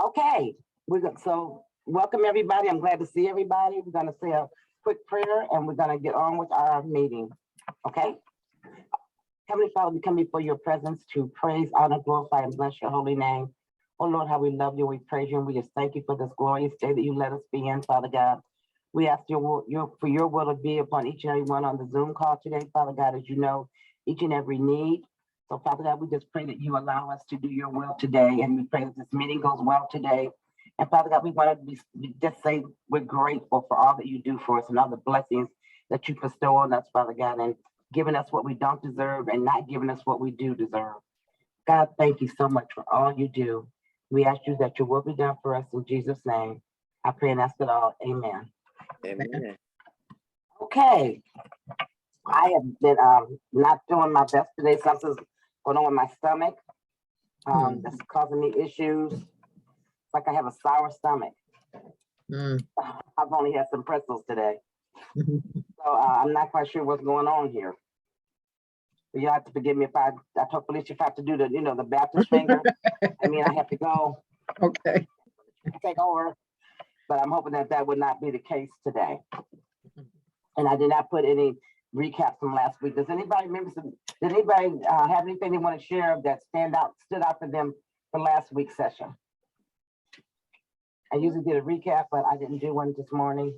Okay, so welcome everybody. I'm glad to see everybody. We're gonna say a quick prayer and we're gonna get on with our meeting. Okay. Heavenly Father, we come before your presence to praise, honor, glorify, and bless your holy name. Oh Lord, how we love you, we praise you, and we just thank you for this glorious day that you let us be in, Father God. We ask for your will to be upon each and every one on the Zoom call today, Father God, as you know, each and every need. So Father God, we just pray that you allow us to do your will today, and we pray that this meeting goes well today. And Father God, we want to just say we're grateful for all that you do for us and all the blessings that you bestow on us, Father God, and giving us what we don't deserve and not giving us what we do deserve. God, thank you so much for all you do. We ask you that your will be done for us in Jesus' name. I pray and ask it all. Amen. Amen. Okay. I have been not doing my best today. Something's going on with my stomach. That's causing me issues. It's like I have a sour stomach. I've only had some pretzels today. So I'm not quite sure what's going on here. So you have to forgive me if I told Felicia if I have to do the Baptist finger. I mean, I have to go. Okay. Take over. But I'm hoping that would not be the case today. And I did not put any recaps from last week. Does anybody remember did anybody have anything they want to share that stood out for them for last week's session? I usually did a recap, but I didn't do one this morning.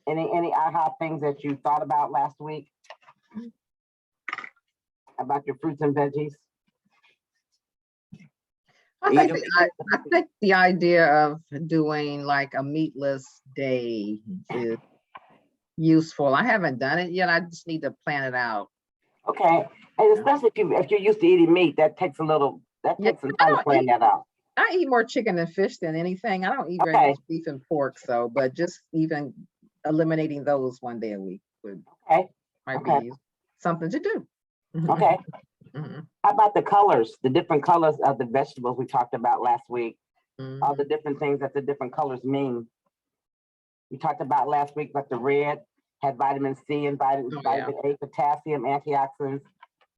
Any aha things that you thought about last week? About your fruits and veggies? I think the idea of doing like a meatless day is useful. I haven't done it yet. I just need to plan it out. Okay, and especially if you're used to eating meat, that takes some time to plan that out. I eat more chicken and fish than anything. I don't eat very much beef and pork, but just even eliminating those one day a week might be something to do. Okay. How about the colors, the different colors of the vegetables we talked about last week? All the different things that the different colors mean. We talked about last week, but the red had vitamin C and vitamin A, potassium, antioxidants.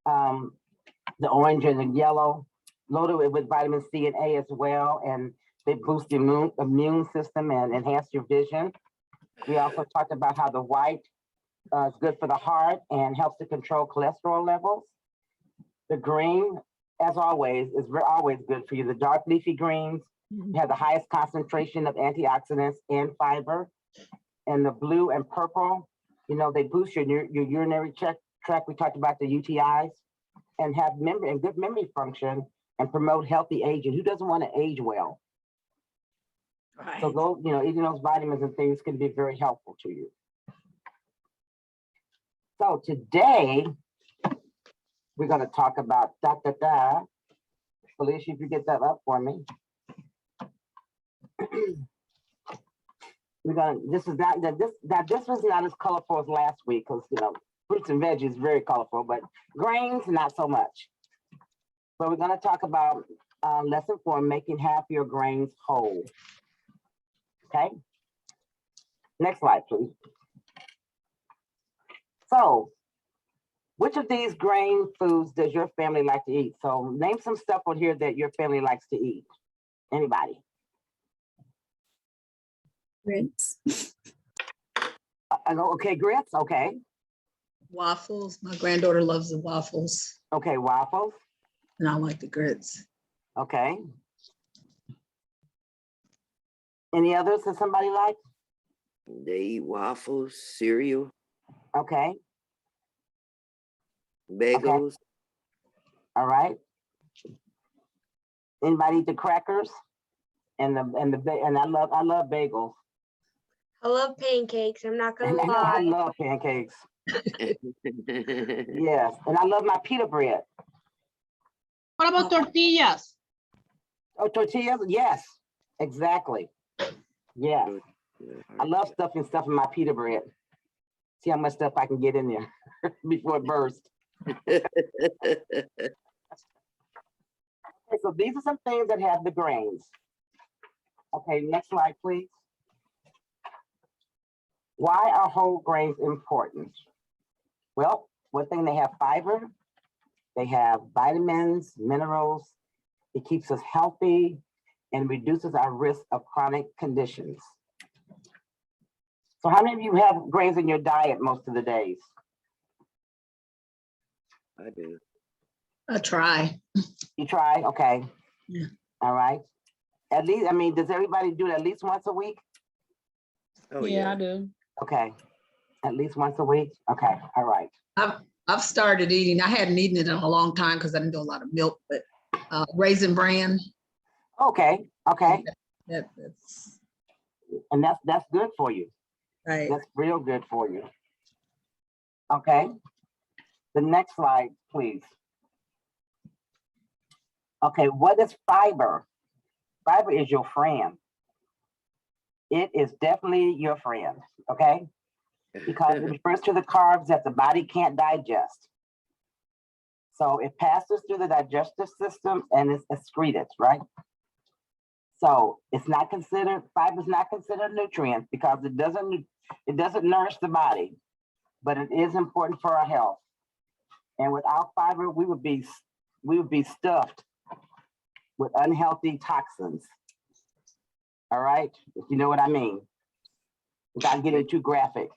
The orange and the yellow, loaded with vitamin C and A as well, and they boost the immune system and enhance your vision. We also talked about how the white is good for the heart and helps to control cholesterol levels. The green, as always, is always good for you. The dark leafy greens have the highest concentration of antioxidants and fiber. And the blue and purple, they boost your urinary tract. We talked about the UTIs and have good memory function and promote healthy aging. Who doesn't want to age well? Right. So those, eating those vitamins and things can be very helpful to you. So today, we're going to talk about Felicia, if you get that up for me. This was not as colorful as last week because fruits and veggies is very colorful, but grains not so much. But we're going to talk about lesson 4, making half your grains whole. Okay. Next slide, please. So, which of these grain foods does your family like to eat? So name some stuff on here that your family likes to eat. Anybody? Grits. Okay, grits, okay. Waffles. My granddaughter loves the waffles. Okay, waffles. And I like the grits. Okay. Any others that somebody likes? They eat waffles, cereal. Okay. Bagels. Okay. All right. Anybody eat the crackers? And I love bagels. I love pancakes. I'm not gonna lie. I love pancakes. Yes, and I love my pita bread. What about tortillas? Oh, tortillas? Yes, exactly. Yes. I love stuffing stuff in my pita bread. See how much stuff I can get in there before it bursts. Okay, so these are some things that have the grains. Okay, next slide, please. Why are whole grains important? Well, one thing, they have fiber, they have vitamins, minerals, it keeps us healthy, and reduces our risk of chronic conditions. So how many of you have grains in your diet most of the days? I do. I try. You try, okay. Yeah. All right. At least, I mean, does everybody do it at least once a week? Oh, Yeah, I yeah. do. Okay. At least once a week? Okay, all right. I've started eating. I hadn't eaten it in a long time because I didn't do a lot of milk, but Raisin Bran. Okay, okay. That's And that's good for you. right. That's real good for you. Okay. The next slide, please. Okay, what is fiber? Fiber is your friend. It is definitely your friend, okay? Because it refers to the carbs that the body can't digest. So it passes through the digestive system and it's excreted, right? So it's not considered, fiber is not considered nutrient because it doesn't nourish the body, but it is important for our health. And without fiber, we would be stuffed with unhealthy toxins. All right, if you know what I mean, without getting too graphic.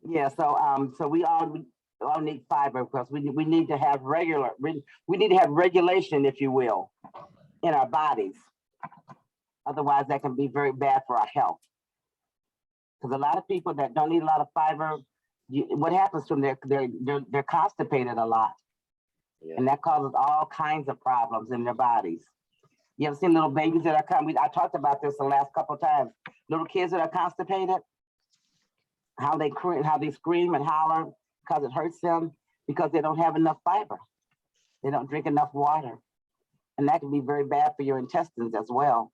Yeah, so we all need fiber because we need to have we need to have regulation, if you will, in our bodies. Otherwise, that can be very bad for our health. Because a lot of people that don't eat a lot of fiber, what happens to them? They're constipated a lot, Yeah. and that causes all kinds of problems in their bodies. You ever seen little babies that are coming? I talked about this the last couple of times. Little kids that are constipated, how they scream and holler because it hurts them because they don't have enough fiber. They don't drink enough water. And that can be very bad for your intestines as well.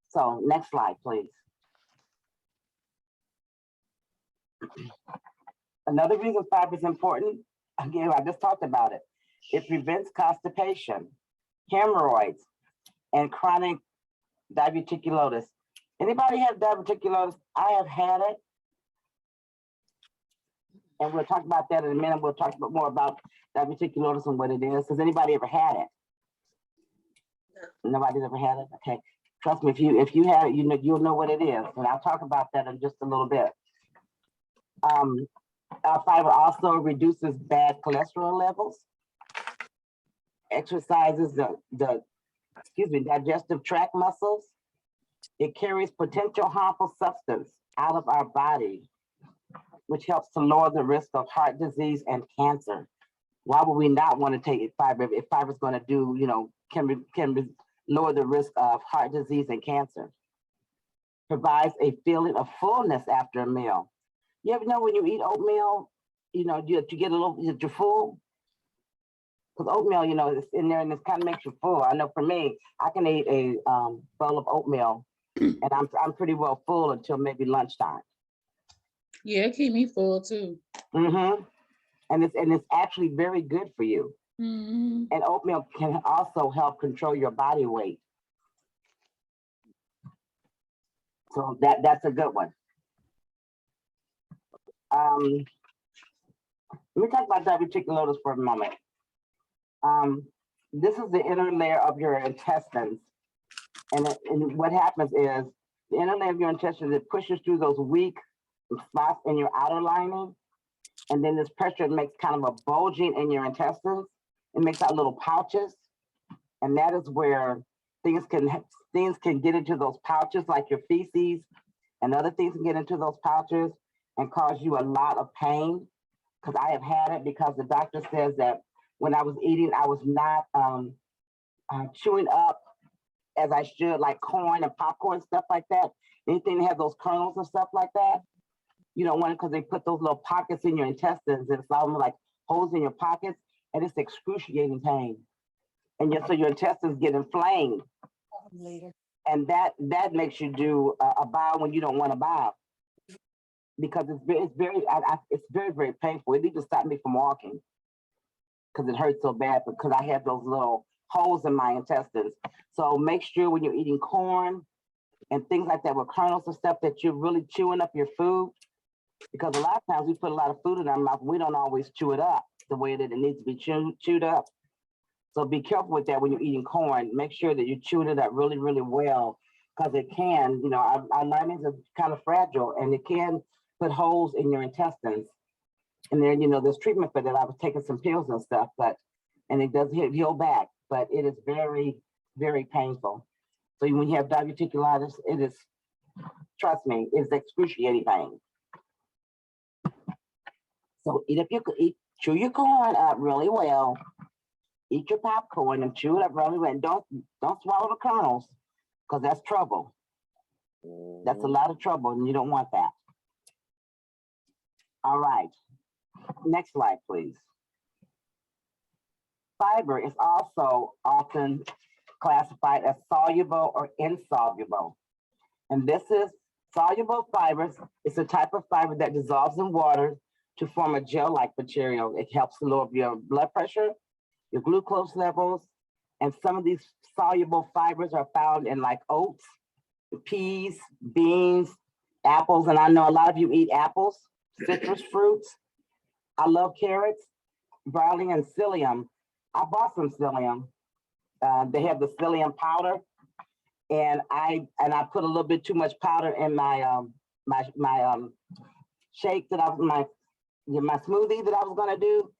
So next slide, please. Another reason fiber is important, again, I just talked about it. It prevents constipation, hemorrhoids, and chronic diverticulosis. Anybody have diverticulosis? I have had it. And we'll talk about that in a minute. We'll talk more about diverticulosis and what it is. Has anybody ever had it? Nobody's ever had it? Okay. Trust me, if you have it, you'll know what it is. And I'll talk about that in just a little bit. Our fiber also reduces bad cholesterol levels, exercises the digestive tract muscles. It carries potential harmful substance out of our body, which helps to lower the risk of heart disease and cancer. Why would we not want to take fiber if fiber is going to do, can lower the risk of heart disease and cancer? Provides a feeling of fullness after a meal. You ever know when you eat oatmeal, you get a little, you're full? Because oatmeal, it's in there and it kind of makes you full. I know for me, I can eat a bowl of oatmeal and I'm pretty well full until maybe lunchtime. Yeah, it keep me full too. Mm-hmm. And it's actually very good for you. Mm-hmm. And oatmeal can also help control your body weight. So that's a good one. Let me talk about diverticulosis for a moment. This is the inner layer of your intestines. And what happens is the inner layer of your intestines, it pushes through those weak spots in your outer lining. And then this pressure makes kind of a bulging in your intestines. It makes out little pouches. And that is where things can get into those pouches, like your feces and other things can get into those pouches and cause you a lot of pain. Because I have had it because the doctor says that when I was eating, I was not chewing up as I should, like corn and popcorn, stuff like that. Anything that has those kernels and stuff like that. You don't want it because they put those little pockets in your intestines and it's almost like holes in your pockets and it's excruciating pain. And so your intestines get inflamed. Later. And that makes you do a bowel when you don't want to bow. Because it's very, very painful. It even stopped me from walking because it hurts so bad because I have those little holes in my intestines. So make sure when you're eating corn and things like that with kernels and stuff that you're really chewing up your food. Because a lot of times we put a lot of food in our mouth, we don't always chew it up the way that it needs to be chewed up. So be careful with that when you're eating corn. Make sure that you chew it up really, really well, because it can, you know, our linings are kind of fragile and it can put holes in your intestines. And then, you know, there's treatment for that. I was taking some pills and stuff, and it does heal back, but it is very, very painful. So when you have diverticulitis, it is, trust me, it's excruciating pain. So chew your corn up really well. Eat your popcorn and chew it up really well. And don't swallow the kernels, because that's trouble. That's a lot of trouble, and you don't want that. All right. Next slide, please. Fiber is also often classified as soluble or insoluble. And this is soluble fibers. It's a type of fiber that dissolves in water to form a gel-like material. It helps to lower your blood pressure, your glucose levels, and some of these soluble fibers are found in like oats, peas, beans, apples, and I know a lot of you eat apples, citrus fruits. I love carrots, barley, and psyllium. I bought some psyllium. They have the psyllium powder, and I put a little bit too much powder in my shake that I was my smoothie that I was gonna do.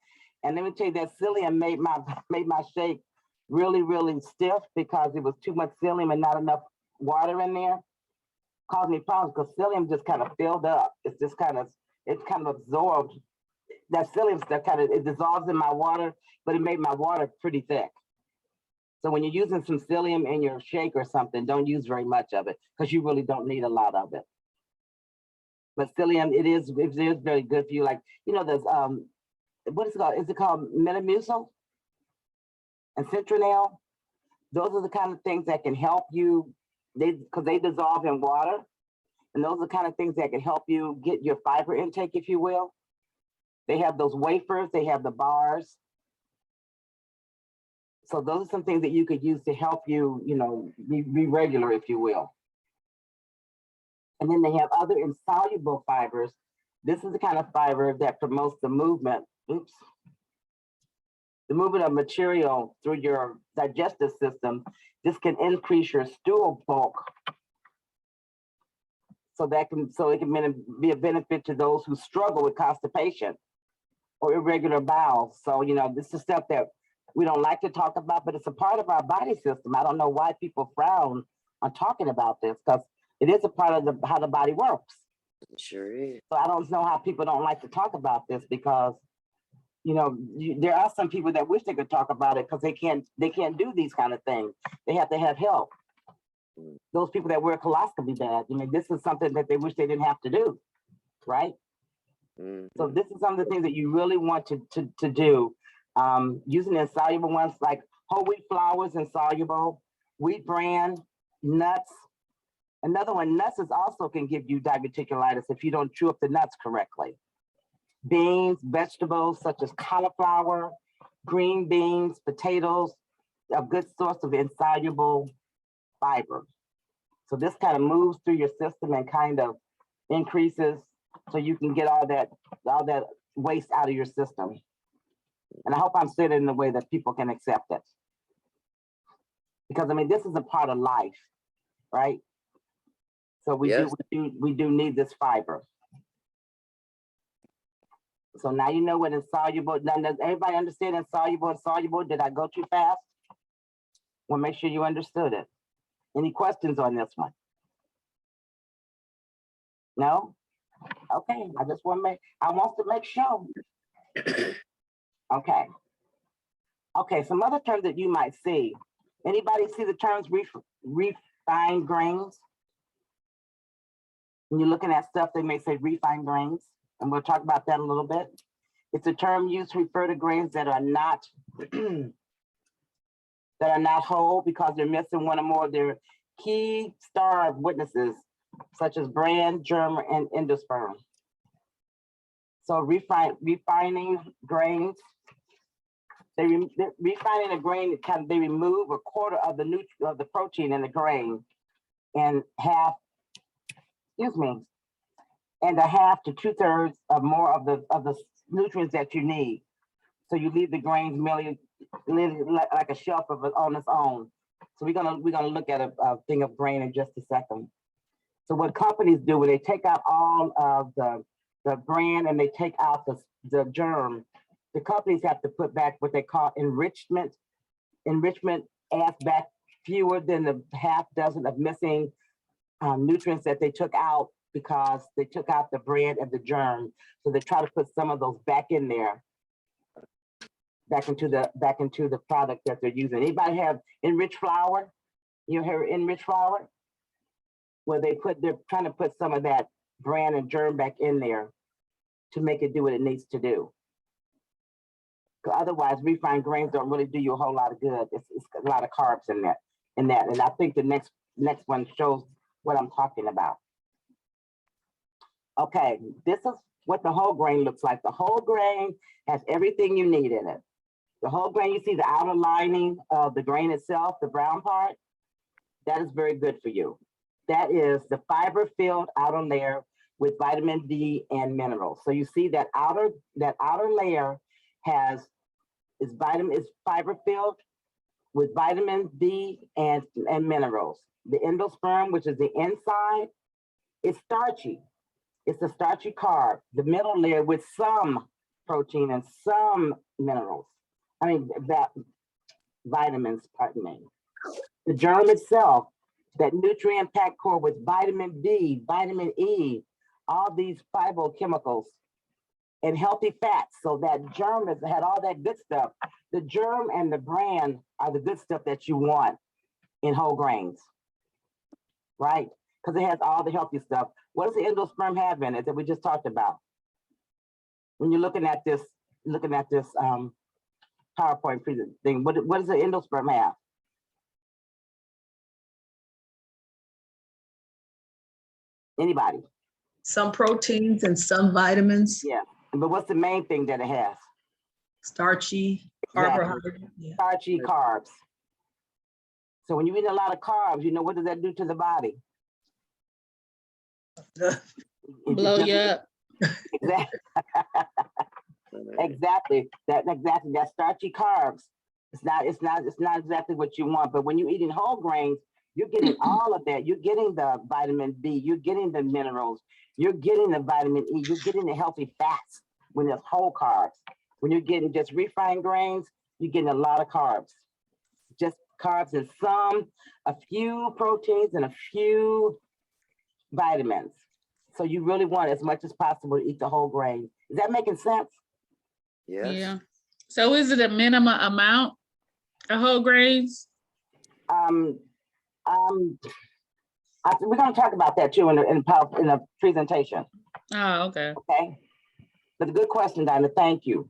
And let me tell you that psyllium made my shake really, really stiff because it was too much psyllium and not enough water in there. Caused me problems because psyllium just kind of filled up. It's kind of absorbed. That psyllium stuff it dissolves in my water, but it made my water pretty thick. So when you're using some psyllium in your shake or something, don't use very much of it because you really don't need a lot of it. But psyllium, it is very good for you. Like, you know, there's what is it called? Is it called Metamucil and Citronelle? Those are the kind of things that can help you. Because they dissolve in water, and those are the kind of things that can help you get your fiber intake, if you will. They have those wafers, they have the bars. So those are some things that you could use to help you, you know, be regular, if you will. And then they have other insoluble fibers. This is the kind of fiber that promotes the movement, the movement of material through your digestive system. This can increase your stool bulk. So it can be a benefit to those who struggle with constipation or irregular bowels. So, you know, this is stuff that we don't like to talk about, but it's a part of our body system. I don't know why people frown on talking about this, because it is a part of how the body works. It sure is. So I don't know how people don't like to talk about this, because, you know, there are some people that wish they could talk about it because they can't do these kind of things. They have to have help. Those people that wear colostomy bags, I mean, this is something that they wish they didn't have to do, right? So this is some of the things that you really want to do. Using insoluble ones like whole wheat flours, insoluble, wheat bran, nuts. Another one, nuts is also can give you diverticulitis if you don't chew up the nuts correctly. Beans, vegetables such as cauliflower, green beans, potatoes, a good source of insoluble fiber. So this kind of moves through your system and kind of increases so you can get all that waste out of your system. And I hope I'm saying it in a way that people can accept it. Because I mean, this is a part of life, right? So we do need this fiber. So now you know what insoluble. Now, does everybody understand insoluble and soluble? Did I go too fast? Well, make sure you understood it. Any questions on this one? No? Okay, I just want to make sure. Okay. Okay, some other terms that you might see. Anybody see the terms refined grains? When you're looking at stuff, they may say refined grains, and we'll talk about that a little bit. It's a term used to refer to grains that are not that are not whole because they're missing one or more of their key star witnesses, such as bran, germ, and endosperm. So refining grains, refining a grain, they remove a quarter of the protein in the grain and a half to 2/3 of more of the nutrients that you need. So you leave the grains merely like a shelf of it on its own. So we're gonna look at a thing of grain in just a second. So what companies do when they take out all of the bran and they take out the germ, the companies have to put back what they call enrichment. Enrichment adds back fewer than the half dozen of missing nutrients that they took out because they took out the bran and the germ. So they try to put some of those back in there, back into the product that they're using. Anybody have enriched flour? You hear enriched flour? Where they're trying to put some of that bran and germ back in there to make it do what it needs to do. Otherwise, refined grains don't really do you a whole lot of good. It's a lot of carbs in that. And I think the next one shows what I'm talking about. Okay, this is what the whole grain looks like. The whole grain has everything you need in it. The whole grain, you see the outer lining of the grain itself, the brown part, that is very good for you. That is the fiber-filled outer layer with vitamin D and minerals. So you see that outer layer is fiber-filled with vitamin D and minerals. The endosperm, which is the inside, is starchy. It's a starchy carb. The middle layer with some protein and some minerals. Vitamins, pardon me. The germ itself, that nutrient-packed core with vitamin D, vitamin E, all these phytochemicals and healthy fats. So that germ has had all that good stuff. The germ and the bran are the good stuff that you want in whole grains, right? Because it has all the healthy stuff. What does the endosperm have in it that we just talked about? When you're looking at this PowerPoint present thing, what does the endosperm have? Anybody? Some proteins and some vitamins, Yeah, but what's the main thing that it has? starchy, carbohydrate. Yeah. Starchy carbs. So when you eat a lot of carbs, you know, what does that do to the body? Blow you up. Exactly. That starchy carbs. It's not exactly what you want. But when you're eating whole grains, you're getting all of that. You're getting the vitamin B, you're getting the minerals, you're getting the vitamin E, you're getting the healthy fats when there's whole carbs. When you're getting just refined grains, you're getting a lot of carbs. Just carbs and a few proteins and a few vitamins. So you really want as much as possible to eat the whole grain. Is that making sense? Yes. Yeah. So is it a minimum amount of whole grains? We're going to talk about that too in the presentation. Oh, okay. Okay. But a good question, Dinah. Thank you.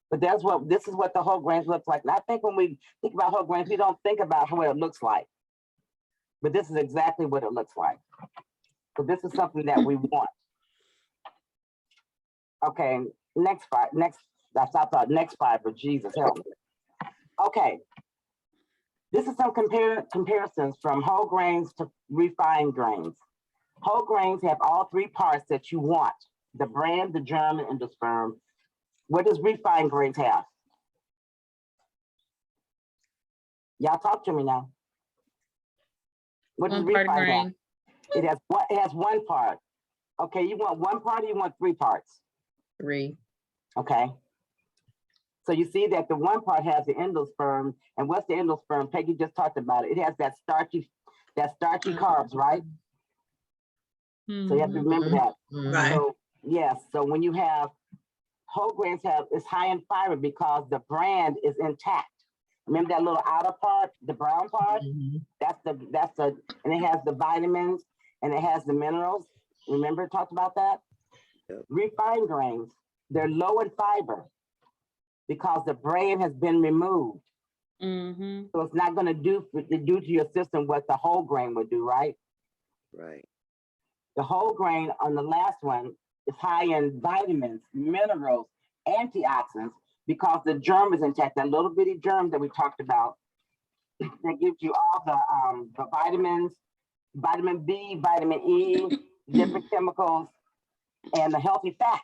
But this is what the whole grains looks like. And I think when we think about whole grains, we don't think about what it looks like. But this is exactly what it looks like. So this is something that we want. Okay, next fiber, Jesus help me. Okay. This is some comparisons from whole grains to refined grains. Whole grains have all three parts that you want: the bran, the germ, and the sperm. What does refined grains have? Y'all talk to me now. What does One part refined have? grain. It has one part. Okay, you want one part or you want three parts? 3. Okay. So you see that the one part has the endosperm, and what's the endosperm? Peggy just talked about it. It has that starchy carbs, right? So you have to remember that. Right. So yes, so when you have whole grains it's high in fiber because the bran is intact. Remember that little outer part, the brown part? That's the, and it has the vitamins and it has the minerals. Remember I talked about that? Yep. Refined grains, they're low in fiber because the bran has been removed. So it's not going to do to your system what the whole grain would do, right? Right. The whole grain on the last one is high in vitamins, minerals, antioxidants, because the germ is intact. That little bitty germ that we talked about that gives you all the vitamins, vitamin B, vitamin E, different chemicals, and the healthy fats.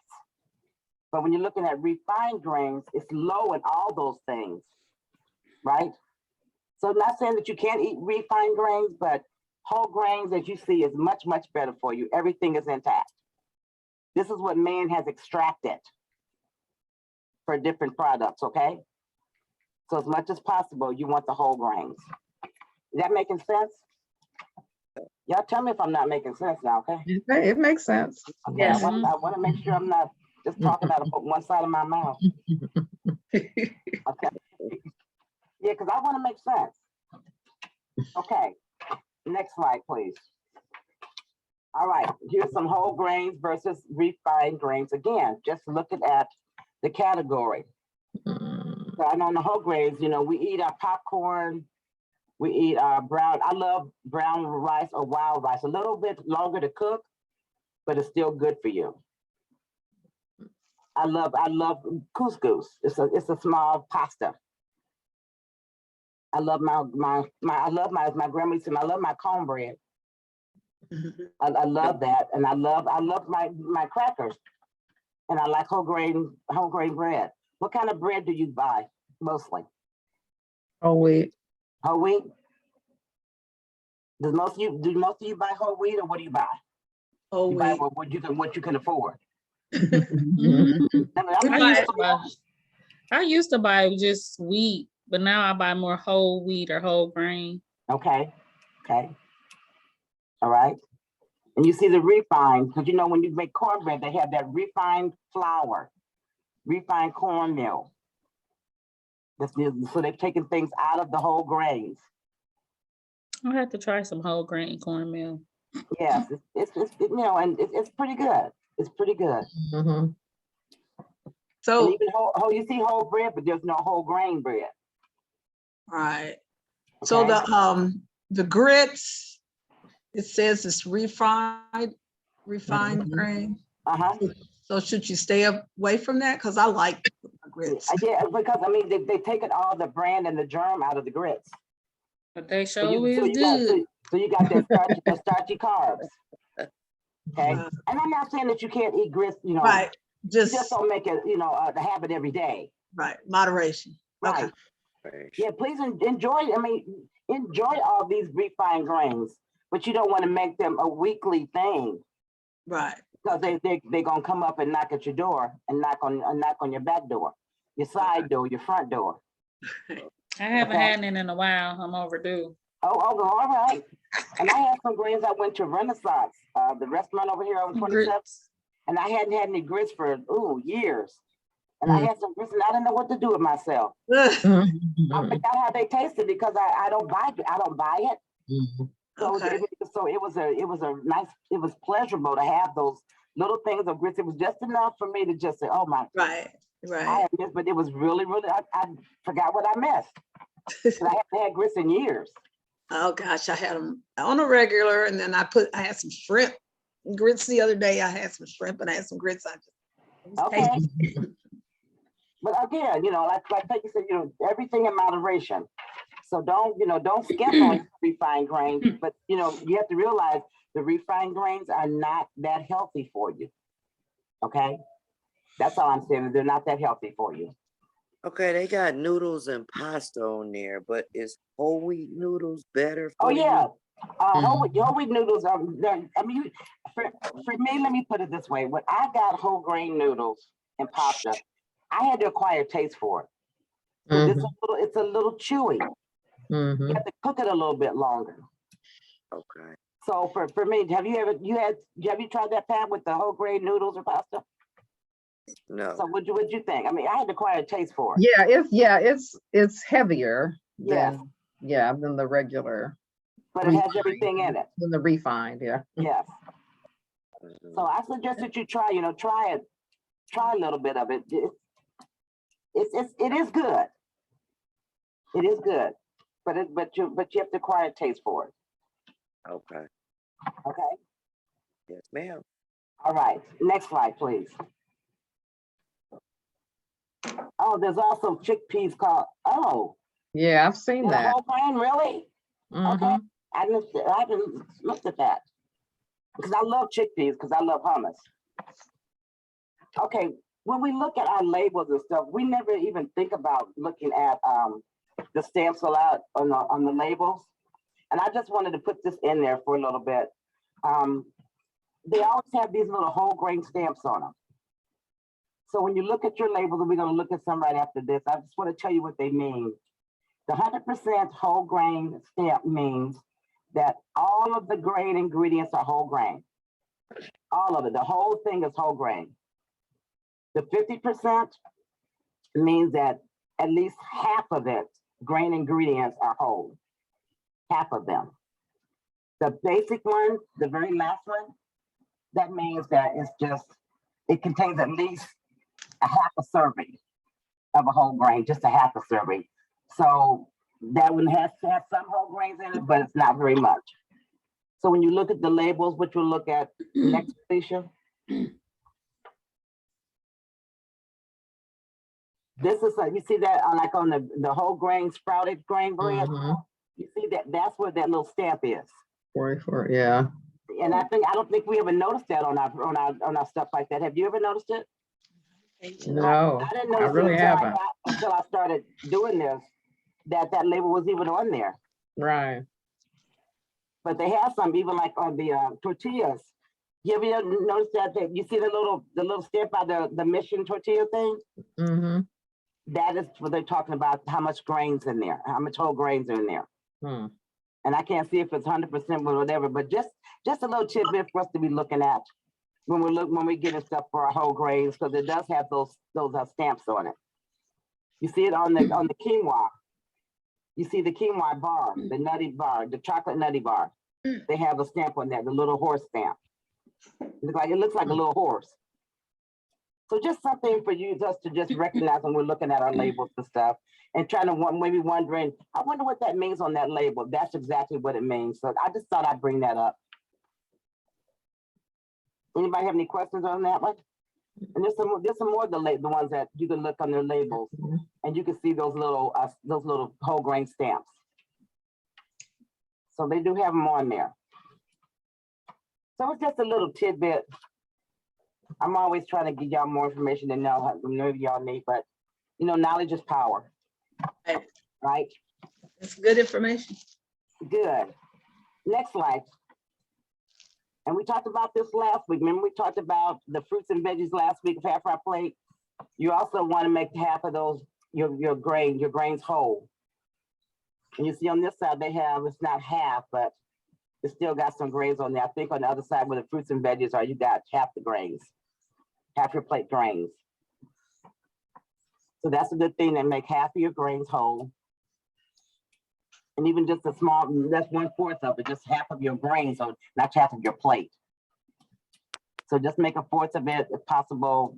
But when you're looking at refined grains, it's low in all those things. right? So I'm not saying that you can't eat refined grains, but whole grains, as you see, is much, much better for you. Everything is intact. This is what man has extracted for different products, okay? So as much as possible, you want the whole grains. Is that making sense? Y'all tell me if I'm not making sense now, okay? It makes sense. Okay, Yes. I want to make sure I'm not just talking out of one side of my mouth. Okay. Yeah, because I want to make sense. Okay, next slide, please. All right, here's some whole grains versus refined grains. Again, just looking at the category. Mm. So I know in the whole grains, you know, we eat our popcorn, we eat our brown. I love brown rice or wild rice. A little bit longer to cook, but it's still good for you. I love couscous. It's a small pasta. I love my grandma used to, I love my cornbread. I love that, and I love my crackers, and I like whole grain bread. What kind of bread do you buy mostly? Oh, wait. Whole wheat. Do most of you buy whole wheat, or what do you buy? Oh, You buy wait. what you can afford. Mhm. I mean, I used to buy just wheat, but now I buy more whole wheat or whole grain. okay, all right. And you see the refined, because you know when you make cornbread, they have that refined flour, refined cornmeal. So they've taken things out of the whole grains. I'll have to try some whole grain cornmeal. Yes, it's you know, and it's pretty good. It's pretty good. Mhm. And So, even you see whole bread, but there's no whole grain bread. right. So Okay? the grits, it says it's refined Mhm. grain. Uh-huh. So should you stay away from that? Because I like grits. Yeah, because I mean they've taken all the bran and the germ out of the grits. But they So sure is you got good. that starchy carbs. Okay. Uh, And I'm not saying that you can't eat grits, you know, Right, you just, just don't make it, you know, the habit every day. right, moderation. Okay, Right. Right. Yeah, please enjoy. I mean, enjoy all these refined grains, but you don't want to make them a weekly thing, right. because they're gonna come up and knock at your door and knock on your back door, your side door, your front door. I haven't Okay. had it in a while. I'm overdue. Oh, all right. And I had some grains. I went to Renaissance, the restaurant over here on 27th, Grits. and I hadn't had any grits for years. And I had some grits, and I didn't know what to do with myself. I Mhm. forgot how they tasted because I don't buy it. Mhm. So Okay. it was pleasurable to have those little things of grits. It was just enough for me to just say, oh my, Right, I right. had this, but it was really, I forgot what I missed. 'Cause I haven't had grits in years. Oh, gosh, I had them on a regular, and then I had some shrimp and grits the other day. I had some shrimp and I had some grits. It was Okay. tasty. But again, you know, like you said, you know, everything in moderation. So don't skimp on refined grains, but you know, you have to realize the refined grains are not that healthy for you. Okay? That's all I'm saying. They're not that healthy for you. Okay, they got noodles and pasta on there, but is whole wheat noodles better Oh for you? yeah. Whole wheat noodles are, for me, let me put it this way. When I got whole grain noodles and pasta, I had to acquire a taste for it. 'Cause it's a little chewy. You Mhm. have to cook it a little bit longer. Okay. So for me, have you tried that, Pat, with the whole grain noodles or pasta? No. So what'd you think? I mean, I had to acquire a taste for it. It's heavier Yes. than the regular, But it has everything in it. than the refined, yeah. Yes. Mhm. So I suggest that you try a little bit of it. It is good. It is good. But you have to acquire a taste for it. Okay. Okay. Yes, ma'am. All right. Next slide, please. Oh, there's also chickpeas called, Yeah, I've seen the that. whole grain, really? Okay. Mhm. I haven't looked at that. Because I love chickpeas, because I love hummus. Okay, when we look at our labels and stuff, we never even think about looking at the stamps a lot on the labels. And I just wanted to put this in there for a little bit. They always have these little whole grain stamps on them. So when you look at your labels, and we're gonna look at some right after this, I just want to tell you what they mean. The 100% whole grain stamp means that all of the grain ingredients are whole grain. All of it, the whole thing is whole grain. The 50% means that at least half of it, grain ingredients are whole. Half of them. The basic one, the very last one, that means that it's just, it contains at least a half a serving of a whole grain, just a half a serving. So that one has to have some whole grains in it, but it's not very much. So when you look at the labels, which we'll look at next, Alicia. This is, you see that like on the whole grain sprouted grain bread? You see that, that's where that little stamp is. 44, yeah. And I don't think we ever noticed that on our stuff like that. Have you ever noticed it? No, I didn't I notice really it haven't. until I started doing this, that label was even on there. Right. But they have some even like on the tortillas. You ever notice that you see the little stamp by the Mission tortilla thing? Mm-hmm. That is what they're talking about, how much grains in there, how much whole grains are in there. Hmm. And I can't see if it's 100% or whatever, but just a little tidbit for us to be looking at when we're getting stuff for our whole grains, because it does have those stamps on it. You see it on the quinoa. You see the quinoa bar, the nutty bar, the chocolate nutty bar. They have a stamp on that, the little horse stamp. It looks like a little horse. So just something for you just to just recognize when we're looking at our labels and stuff and trying to maybe wondering, I wonder what that means on that label. That's exactly what it means. So I just thought I'd bring that up. Anybody have any questions on that one? And there's some more of the ones that you can look on their labels and you can see those little whole grain stamps. So they do have them on there. So it's just a little tidbit. I'm always trying to give y'all more information than maybe y'all need, but you know, knowledge is power. Right? It's good information. Good. Next slide. And we talked about this last week. Remember we talked about the fruits and veggies last week of half our plate. You also want to make half of those, your grains whole. And you see on this side, they have, it's not half, but it's still got some grains on there. I think on the other side where the fruits and veggies are, you got half the grains, half your plate grains. So that's a good thing, to make half of your grains whole. And even just a small, that's 1/4 of it, just half of your grains, so not half of your plate. So just make 1/4 of it, if possible,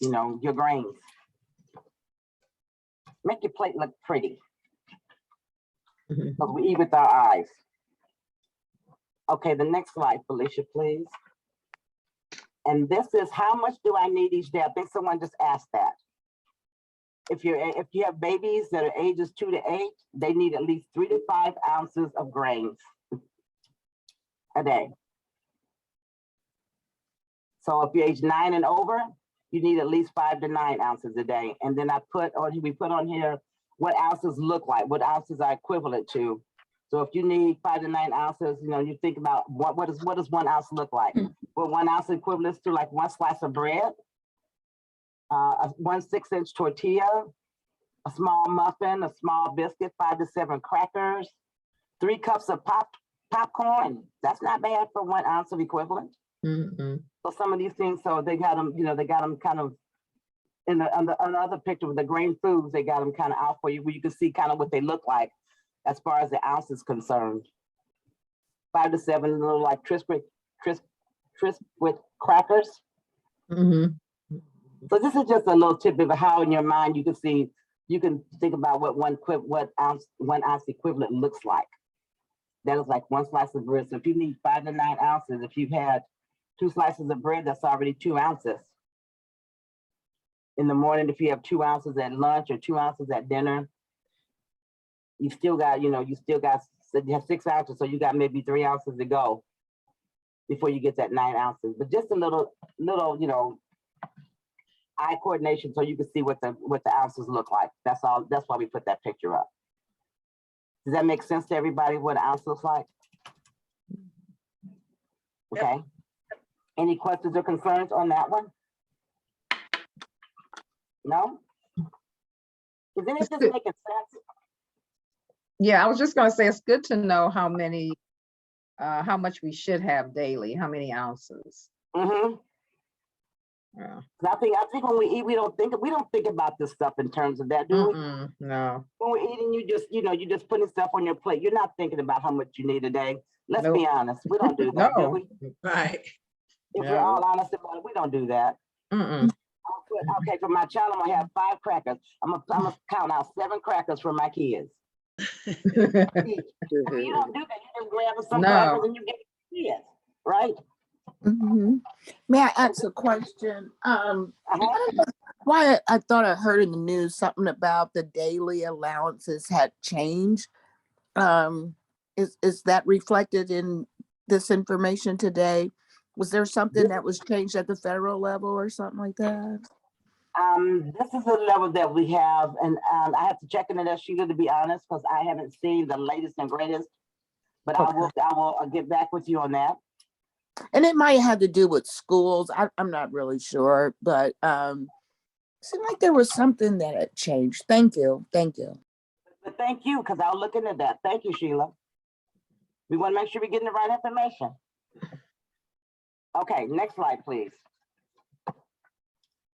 you know, your grains. Make your plate look pretty. Because we eat with our eyes. Okay, the next slide, Felicia, please. And this is how much do I need each day? I think someone just asked that. If you have babies that are ages 2 to 8, they need at least 3 to 5 ounces of grains a day. So if you're age 9 and over, you need at least 5 to 9 ounces a day. And then we put on here what ounces look like, what ounces are equivalent to. So if you need 5 to 9 ounces, you know, you think about what does 1 ounce look like? Well, 1 ounce equivalents to like 1 slice of bread, 1 6-inch tortilla, a small muffin, a small biscuit, 5 to 7 crackers, 3 cups of popcorn. That's not bad for 1 ounce of equivalent. So some of these things, so they got them, you know, they got them kind of on the other picture with the grain foods, they got them kind of out for you, where you can see kind of what they look like as far as the ounce is concerned. 5 to 7 little like crisp with crackers. So this is just a little tidbit of how in your mind you can see, you can think about what 1 ounce equivalent looks like. That is like 1 slice of bread. So if you need 5 to 9 ounces, if you've had 2 slices of bread, that's already 2 ounces. In the morning, if you have 2 ounces at lunch or 2 ounces at dinner, you still got, you have 6 ounces, so you got maybe 3 ounces to go before you get that 9 ounces. But just a little, you know, eye coordination so you can see what the ounces look like. That's all. That's why we put that picture up. Does that make sense to everybody what an ounce looks like? Yep. Okay. Any questions or concerns on that one? No? Is any of this making sense? Yeah, I was just gonna say, it's good to know how many, how much we should have daily, how many ounces. Mm-hmm. Yeah. I think when we eat, we don't think about this stuff in terms of that, do we? No. When we're eating, you just putting stuff on your plate. You're not thinking about how much you need a day. Let's be Nope. honest. We don't do that, do No. we? Right. If we're No. all honest about it, we don't do that. Okay, for my child, I'm gonna have 5 crackers. I'm gonna count out 7 crackers for my kids. You don't do that. You just grab some No. crackers and you give it to kids, right? Mhm. May I ask a question? Uh-huh. Why I thought I heard in the news something about the daily allowances had changed. Is that reflected in this information today? Was there something that was changed at the federal level or something like that? This is the level that we have, and I have to check into that, Sheila, to be honest, because I haven't seen the latest and greatest. But I will get back with you on that. And it might have to do with schools. I'm not really sure, but it seemed like there was something that had changed. Thank you. Thank you. But thank you, because I'll look into that. Thank you, Sheila. We want to make sure we're getting the right information. Okay, next slide, please.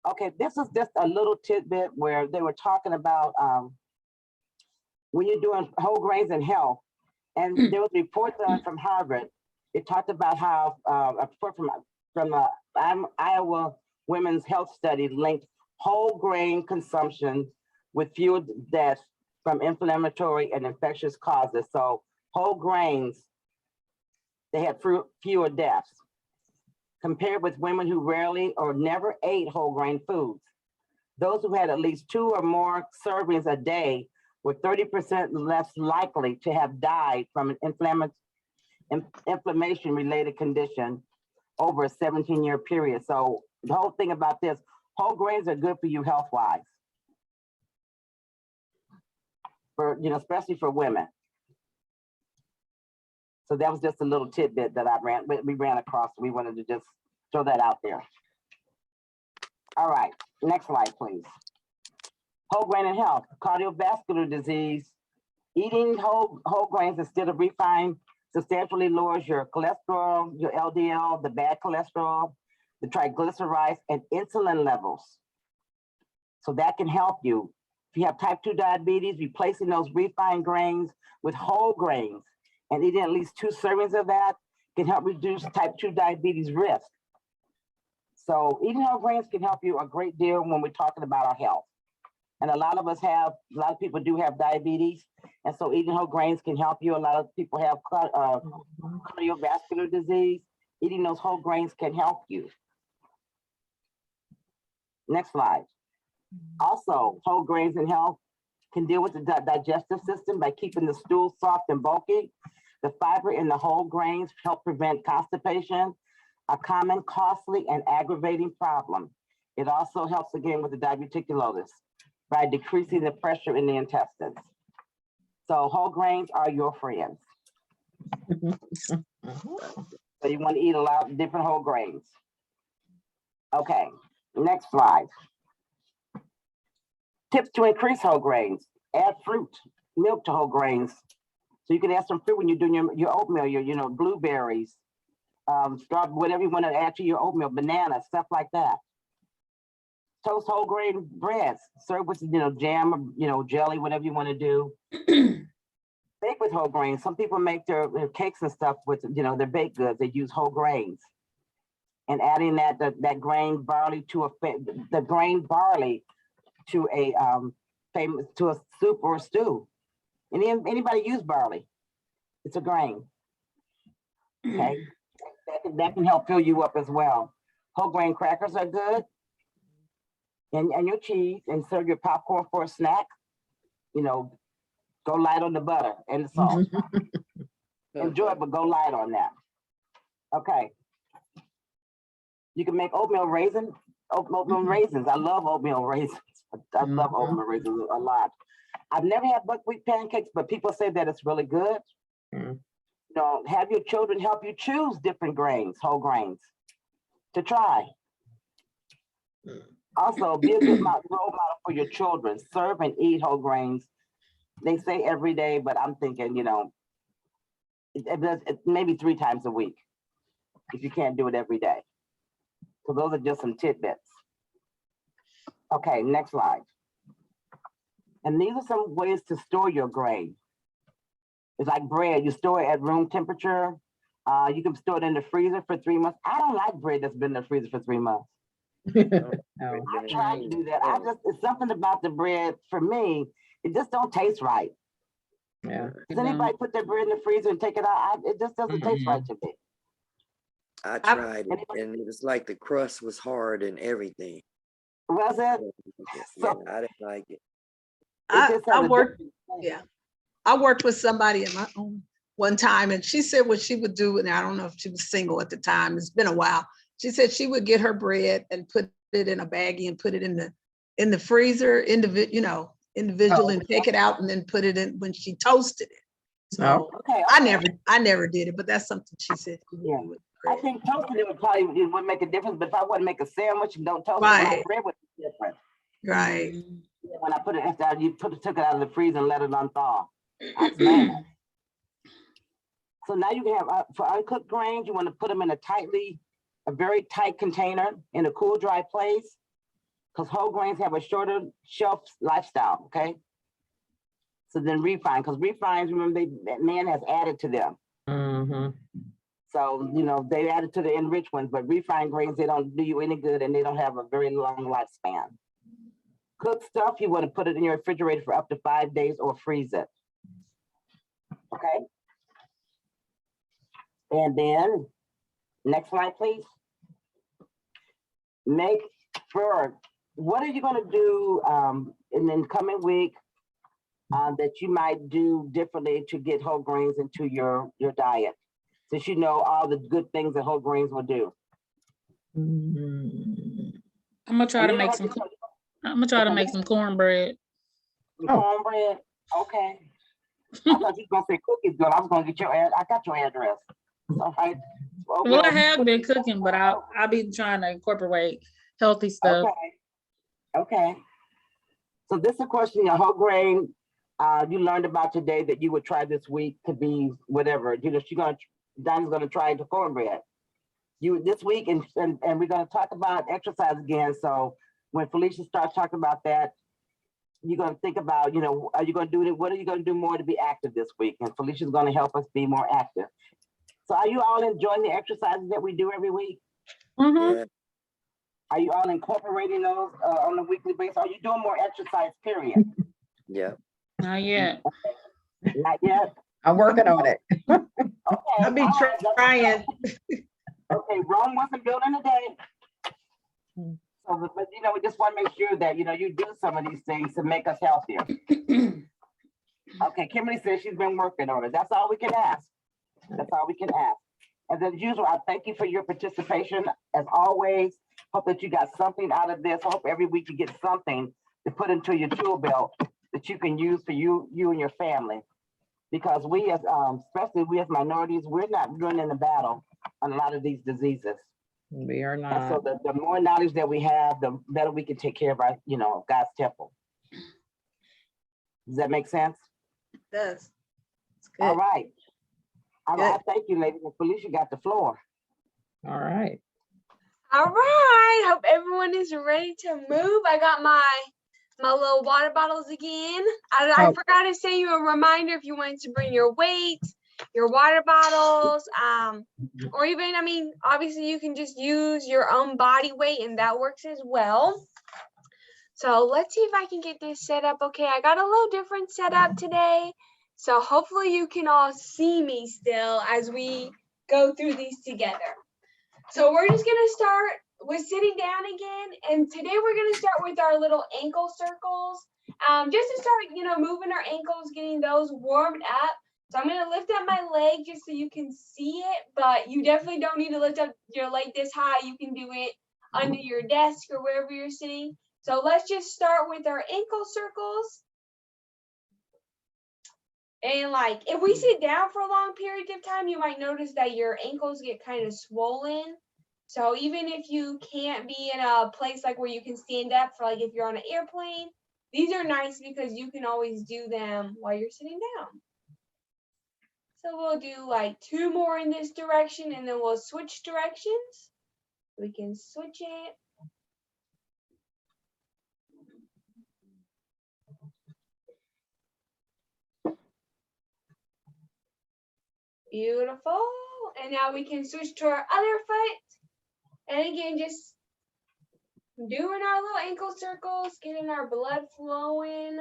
Okay, this is just a little tidbit where they were talking about when you're doing whole grains and health, and there was a report done from Harvard. It talked about how a report from Iowa Women's Health Study linked whole grain consumption with fewer deaths from inflammatory and infectious causes. So whole grains, they had fewer deaths compared with women who rarely or never ate whole grain foods. Those who had at least 2 or more servings a day were 30% less likely to have died from an inflammation-related condition over a 17-year period. So the whole thing about this, whole grains are good for you health-wise, for especially for women. So that was just a little tidbit that we ran across. We wanted to just throw that out there. All right, next slide, please. Whole grain and health, cardiovascular disease. Eating whole grains instead of refined substantially lowers your cholesterol, your LDL, the bad cholesterol, the triglycerides, and insulin levels. So that can help you. If you have type 2 diabetes, replacing those refined grains with whole grains and eating at least 2 servings of that can help reduce type 2 diabetes risk. So eating whole grains can help you a great deal when we're talking about our health. And a lot of people do have diabetes. And so eating whole grains can help you. A lot of people have cardiovascular disease. Eating those whole grains can help you. Next slide. Also, whole grains and health can deal with the digestive system by keeping the stool soft and bulky. The fiber in the whole grains help prevent constipation, a common, costly, and aggravating problem. It also helps again with the diverticulosis by decreasing the pressure in the intestines. So whole grains are your friends. So you want to eat a lot of different whole grains. Okay, next slide. Tips to increase whole grains. Add fruit, milk to whole grains. So you can add some fruit when you're doing your oatmeal, your blueberries, strawberry, whatever you want to add to your oatmeal, bananas, stuff like that. Toast whole grain breads, serve with jam or jelly, whatever you want to do. Bake with whole grains. Some people make their cakes and stuff with their baked goods. They use whole grains, and adding that grain barley to a soup or a stew. Anybody use barley? It's a grain. Okay, that can help fill you up as well. Whole grain crackers are good. And your cheese, and serve your popcorn for a snack. Go light on the butter and the salt. Enjoy it, but go light on that. Okay. You can make oatmeal raisins. I love oatmeal raisins. I love oatmeal raisins a lot. I've never had buckwheat pancakes, but people say that it's really good. Mm. You know, have your children help you choose different grains, whole grains, to try. Also, be a good role model for your children. Serve and eat whole grains. They say every day, but I'm thinking, you know, maybe 3 times a week if you can't do it every day. So those are just some tidbits. Okay, next slide. And these are some ways to store your grain. It's like bread. You store it at room temperature. You can store it in the freezer for 3 months. I don't like bread that's been in the freezer for 3 months. No. I tried to do that. It's something about the bread for me. It just don't taste right. Yeah. Does anybody put their bread in the freezer and take it out? It just doesn't taste right to me. I tried it, and it was like the crust was hard and everything. Was it? Yeah, So- I didn't like it. It just has I a worked, different taste. yeah. I worked with somebody in my own one time, and she said what she would do, and I don't know if she was single at the time, it's been a while. She said she would get her bread and put it in a baggie and put it in the freezer, individual, and take it out and then put it in when she toasted it. So Okay. I never did it, but that's something she said. she would Yeah. do with I bread. think toasting it would make a difference, but if I want to make a sandwich and don't toast it, Right. my bread would be different. Right. When I put it after you took it out of the freezer and let it unthaw. I smell it. So now you can have for uncooked grains, you want to put them in a very tight container in a cool, dry place, because whole grains have a shorter shelf lifestyle. Okay. So then refine, because refines, remember, that man has added to them. Mhm. So, you know, they added to the enriched ones, but refined grains, they don't do you any good and they don't have a very long lifespan. Cooked stuff, you want to put it in your refrigerator for up to 5 days or freeze it. Okay. And then, next slide, please. Make sure, what are you going to do in the coming week that you might do differently to get whole grains into your diet? Since you know all the good things that whole grains will do. Mhm. I'm gonna try And to you don't make have some. to- I'm gonna try to make some cornbread. Oh. Cornbread, okay. I thought you were gonna say cookies, girl. I was gonna get your I got your address. All right. Well, I have been cooking, but I'll be trying to incorporate healthy stuff. Okay. Okay. So this is a question, a whole grain you learned about today that you would try this week to be whatever. You know, Donna's gonna try the cornbread. This week, and we're gonna talk about exercise again. So when Felicia starts talking about that, you're gonna think about, you know, are you gonna do it? What are you gonna do more to be active this week? And Felicia's gonna help us be more active. So are you all enjoying the exercises that we do every week? Mhm. Yeah, Are you all incorporating those on a weekly basis? Are you doing more exercise, period? yeah. Not yet. Not yet? I'm working on it. Okay. I'll be all right, trying. Okay, Rome wasn't built in a day. Hmm. So, but you know, we just want to make sure that, you know, you do some of these things to make us healthier. Okay, Kimberly says she's been working on it. That's all we can ask. That's all we can ask. And as usual, I thank you for your participation. As always, hope that you got something out of this. Hope every week you get something to put into your tool belt that you can use for you and your family. Because we as, especially we as minorities, we're not winning the battle on a lot of these diseases. We are And not. so the more knowledge that we have, the better we can take care of our, you know, God's temple. Does that make sense? Does. It's All good. right. All right. Good. Thank you, ladies. Felicia got the floor. All right. All right, hope everyone is ready to move. I got my little water bottles again. I Oh. forgot to say you a reminder if you wanted to bring your weights, your water bottles, or even, I mean, obviously you can just use your own body weight and that works as well. So let's see if I can get this set up. Okay, I got a little different setup today. So hopefully you can all see me still as we go through these together. So we're just gonna start with sitting down again. And today we're gonna start with our little ankle circles. Just to start, you know, moving our ankles, getting those warmed up. So I'm gonna lift up my leg just so you can see it, but you definitely don't need to lift up your leg this high. You can do it under your desk or wherever you're sitting. So let's just start with our ankle circles. And like, if we sit down for a long period of time, you might notice that your ankles get kind of swollen. So even if you can't be in a place like where you can stand up for like if you're on an airplane, these are nice because you can always do them while you're sitting down. So we'll do like 2 more in this direction and then we'll switch directions. We can switch it. Beautiful. And now we can switch to our other foot. And again, just doing our little ankle circles, getting our blood flowing.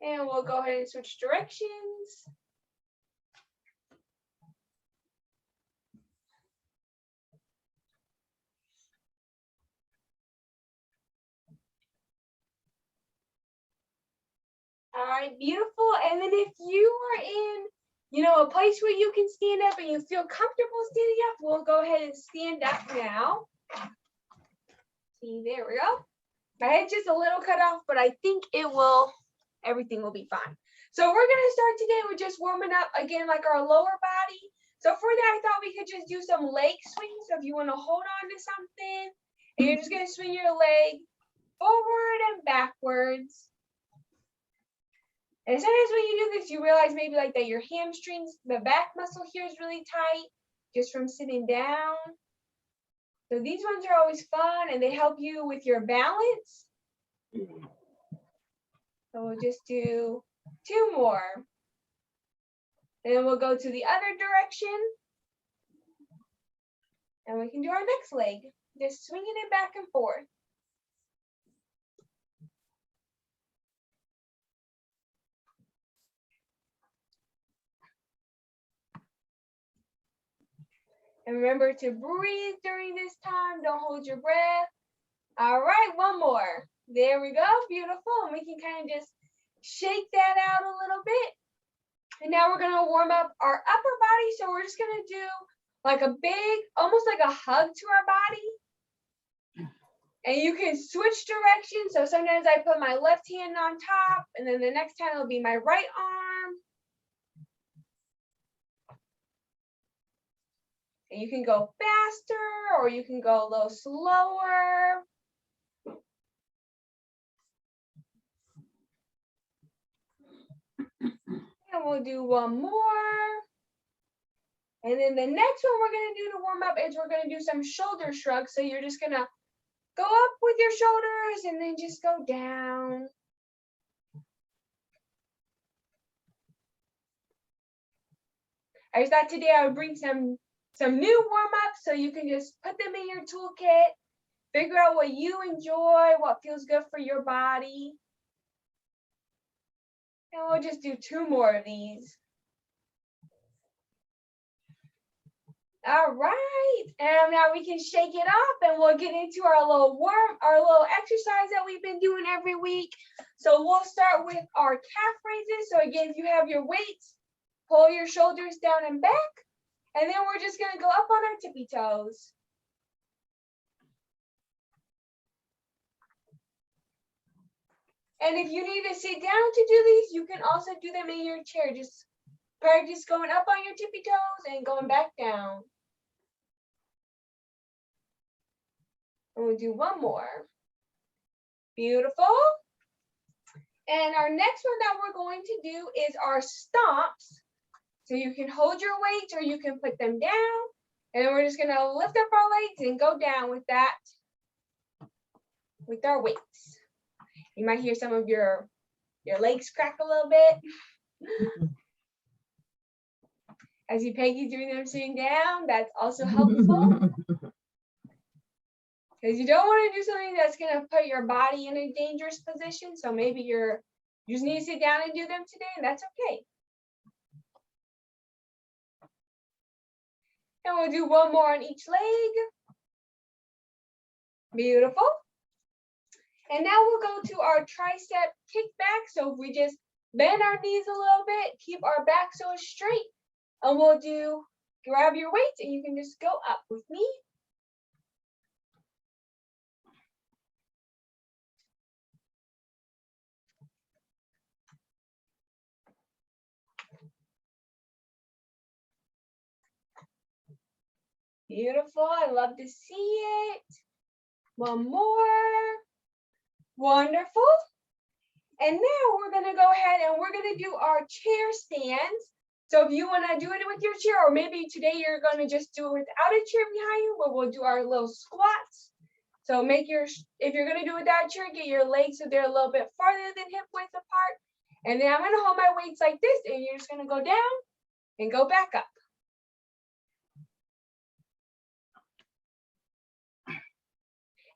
And we'll go ahead and switch directions. All right, beautiful. And then if you are in, a place where you can stand up and you feel comfortable standing up, we'll go ahead and stand up now. See, there we go. My head's just a little cut off, but I think everything will be fine. So we're gonna start today with just warming up again, like our lower body. So for that, I thought we could just do some leg swings. So if you wanna hold on to something, and you're just gonna swing your leg forward and backwards. And sometimes when you do this, you realize maybe like that your hamstrings, the back muscle here is really tight just from sitting down. So these ones are always fun and they help you with your balance. So we'll just do 2 more. And then we'll go to the other direction. And we can do our next leg, just swinging it back and forth. And remember to breathe during this time. Don't hold your breath. All right, 1 more. There we go, beautiful. And we can kind of just shake that out a little bit. And now we're gonna warm up our upper body. So we're just gonna do like a big, almost like a hug to our body. And you can switch directions. So sometimes I put my left hand on top and then the next time it'll be my right arm. And you can go faster or you can go a little slower. And we'll do 1 more. And then the next one we're gonna do to warm up is we're gonna do some shoulder shrugs. So you're just gonna go up with your shoulders and then just go down. I just thought today I would bring some new warm-ups so you can just put them in your toolkit, figure out what you enjoy, what feels good for your body. And we'll just do 2 more of these. All right, and now we can shake it up and we'll get into our little exercise that we've been doing every week. So we'll start with our calf raises. So again, if you have your weights, pull your shoulders down and back. And then we're just gonna go up on our tippy toes. And if you need to sit down to do these, you can also do them in your chair. Just practice going up on your tippy toes and going back down. And we'll do 1 more. Beautiful. And our next one that we're going to do is our stomps. So you can hold your weights or you can put them down. And then we're just gonna lift up our legs and go down with that, with our weights. You might hear some of your legs crack a little bit. As you Peggy's doing them sitting down, that's also helpful. Because you don't want to do something that's gonna put your body in a dangerous position. So maybe you just need to sit down and do them today, and that's okay. And we'll do 1 more on each leg. Beautiful. And now we'll go to our tricep kickback. So if we just bend our knees a little bit, keep our backs so straight, and we'll grab your weights and you can just go up with me. Beautiful. I love to see it. One more. Wonderful. And now we're gonna go ahead and we're gonna do our chair stands. So if you wanna do it with your chair, or maybe today you're gonna just do it without a chair behind you, but we'll do our little squats. So if you're gonna do it without a chair, get your legs so they're a little bit farther than hip width apart. And then I'm gonna hold my weights like this, and you're just gonna go down and go back up.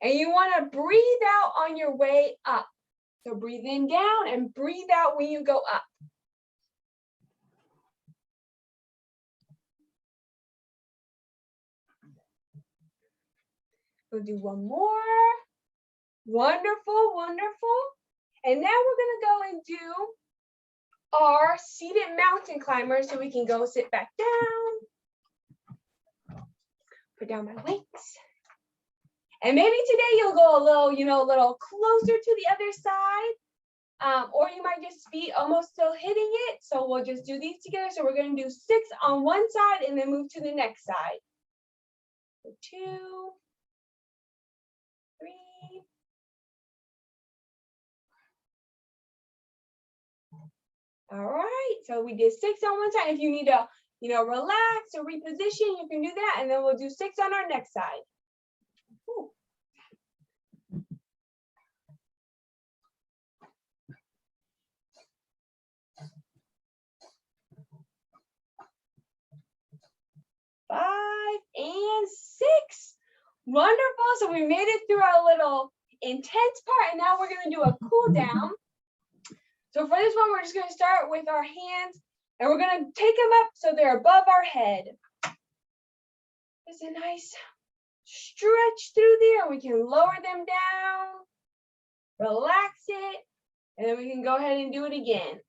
And you wanna breathe out on your way up. So breathe in down and breathe out when you go up. We'll do one more. Wonderful, wonderful. And now we're gonna go and do our seated mountain climber, so we can go sit back down. Put down my weights. And maybe today you'll go a little, a little closer to the other side. Or you might just be almost still hitting it. So we'll just do these together. So we're gonna do 6 on one side and then move to the next side. So 2, 3. All right, so we did 6 on one side. If you need to, relax or reposition, you can do that. And then we'll do 6 on our next side. Ooh. Five and 6. Wonderful. So we made it through our little intense part, and now we're going to do a cool down. So for this one, we're just going to start with our hands, and we're going to take them up so they're above our head. There's a nice stretch through there. We can lower them down, relax it, and then we can go ahead and do it again.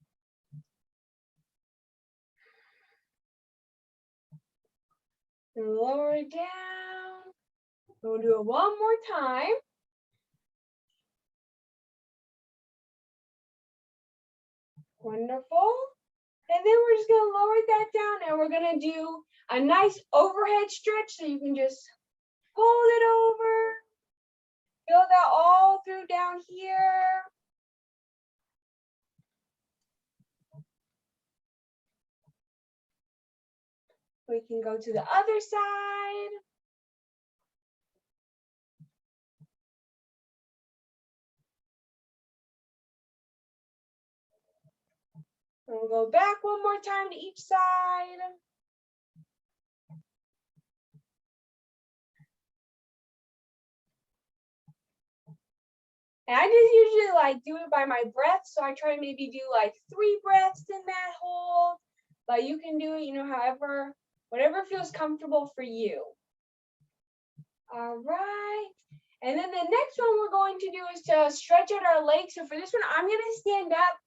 And lower it down. We'll do it one more time. Wonderful. And then we're just going to lower that down, and we're going to do a nice overhead stretch, so you can just hold it over. Feel that all through down here. We can go to the other side. And we'll go back one more time to each side. And I just usually do it by my breath. So I try to maybe do 3 breaths in that hold, but you can do it, however, whatever feels comfortable for you. All right. And then the next one we're going to do is to stretch out our legs. So for this one, I'm going to stand up.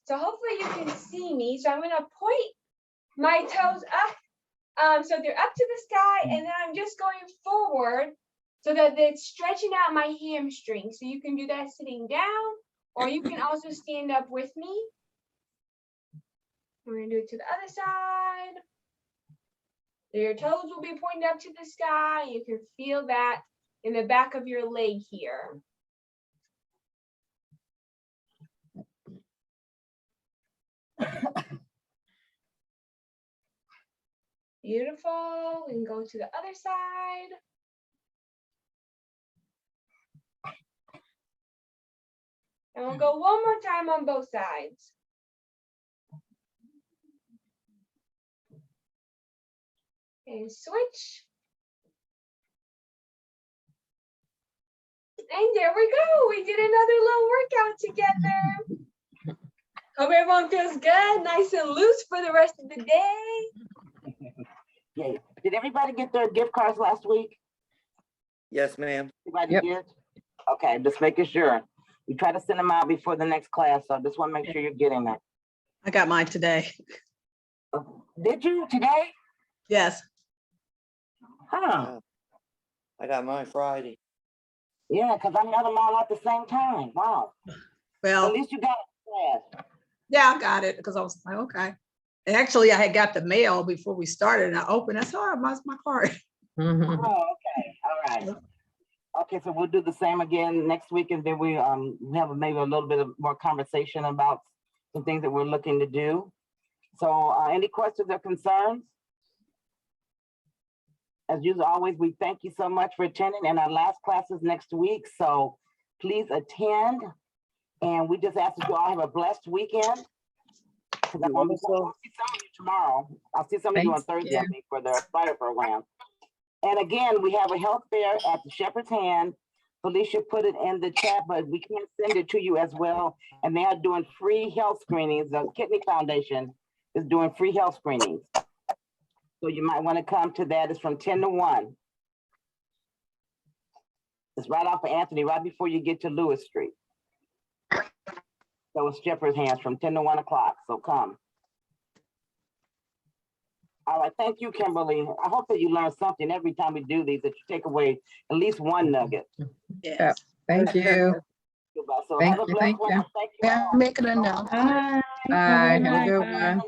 So hopefully you can see me. So I'm going to point my toes up. So they're up to the sky, and then I'm just going forward so that it's stretching out my hamstring. So you can do that sitting down, or you can also stand up with me. We're going to do it to the other side. So your toes will be pointed up to the sky. You can feel that in the back of your leg here. Beautiful. We can go to the other side. And we'll go one more time on both sides. And switch. And there we go. We did another little workout together. Hope everyone feels good, nice and loose for the rest of the day. Yeah. Did everybody get their gift cards last week? Yes, ma'am. Everybody Yep. did? Okay, just making sure. We try to send them out before the next class, so I just want to make sure you're getting that. I got mine today. Did you today? Yes. Huh? I got mine Friday. Yeah, because I got them all at the same time. Wow. At Well, least you got it fast. yeah, I got it because I was like, okay. And actually, I had got the mail before we started, and I opened. I saw, oh, my card. Mhm. Oh, okay, all right. Okay, so we'll do the same again next week, and then we have maybe a little bit of more conversation about some things that we're looking to do. So any questions or concerns? As usual, always, we thank you so much for attending, and our last class is next week, so please attend. And we just ask that you all have a blessed weekend. 'Cause I'm gonna Also- see some of you tomorrow. I'll see some of you on Thank Thursday, I think, for the Aspire program. And again, we have a health fair at the Shepherd's Hand. Felicia put it in the chat, but we can send it to you as well. And they are doing free health screenings. The Kidney Foundation is doing free health screenings. So you might want to come to that. It's from 10 to 1. It's right off of Anthony, right before you get to Lewis Street. So it's Shepherd's Hands from 10 to 1 o'clock. So come. All right, thank you, Kimberly. I hope that you learn something every time we do these, that you take away at least one nugget. Yes. Thank you. So Thank have a you, blessed thank one. you. Thank you Yeah, all. make it a no. Bye. Bye. Have a Bye. good Bye. one.